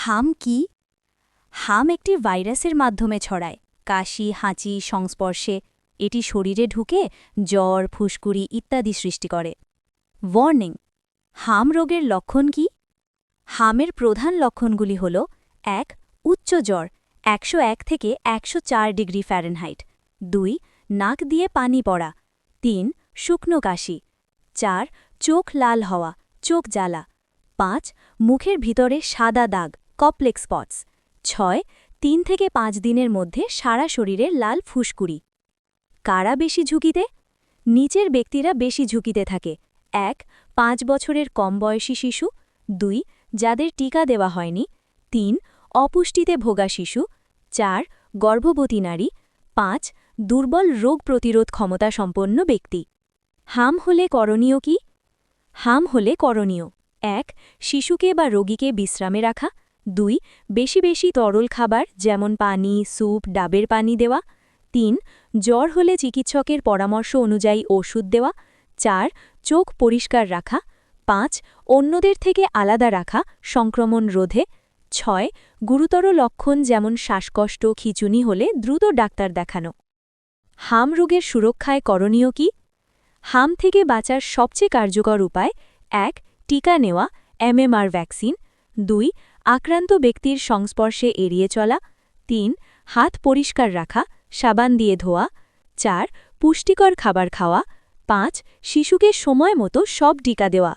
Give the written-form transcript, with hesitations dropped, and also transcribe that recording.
হাম কি? হাম একটি ভাইরাসের মাধ্যমে ছড়ায়। কাশি, হাঁচি, সংস্পর্শে এটি শরীরে ঢুকে জ্বর, ফুসকুড়ি ইত্যাদি সৃষ্টি করে। ওয়ার্নিং: হাম রোগের লক্ষণ কি? হামের প্রধান লক্ষণগুলি হল: ১. উচ্চ জ্বর ১০১ থেকে ১০৪ ডিগ্রি ফ্যারেনহাইট। ২. নাক দিয়ে পানি পড়া। ৩. শুকনো কাশি। ৪. চোখ লাল হওয়া, চোখ জ্বালা। ৫. মুখের ভিতরে সাদা দাগ, কমপ্লেক্স স্পটস। ৬. ৩ থেকে ৫ দিনের মধ্যে সারা শরীরে লাল ফুসকুড়ি। কারা বেশি ঝুঁকিতে? নিচের ব্যক্তিরা বেশি ঝুঁকিতে থাকে: ১. ৫ বছরের কম বয়সী শিশু। ২. যাদের টিকা দেওয়া হয়নি। ৩. অপুষ্টিতে ভোগা শিশু। ৪. গর্ভবতী নারী। ৫. দুর্বল রোগ প্রতিরোধ ক্ষমতা সম্পন্ন ব্যক্তি। হাম হলে করণীয় কি? হাম হলে করণীয়: ১. শিশুকে বা রোগীকে বিশ্রামে রাখা। ২. বেশি বেশি তরল খাবার যেমন পানি, স্যুপ, ডাবের পানি দেওয়া। ৩. জ্বর হলে চিকিৎসকের পরামর্শ অনুযায়ী ওষুধ দেওয়া। ৪. চোখ পরিষ্কার রাখা। ৫. অন্যদের থেকে আলাদা রাখা, সংক্রমণ রোধে। ৬. গুরুতর লক্ষণ যেমন শ্বাসকষ্ট, খিঁচুনি হলে দ্রুত ডাক্তার দেখানো। হাম রোগের সুরক্ষায় করণীয় কি? হাম থেকে বাঁচার সবচেয়ে কার্যকর উপায়: ১. টিকা নেওয়া, এমএমআর ভ্যাকসিন। ২. আক্রান্ত ব্যক্তির সংস্পর্শে এড়িয়ে চলা। ৩. হাত পরিষ্কার রাখা, সাবান দিয়ে ধোয়া। ৪. পুষ্টিকর খাবার খাওয়া। ৫. শিশুকে সময় মতো সব টিকা দেওয়া।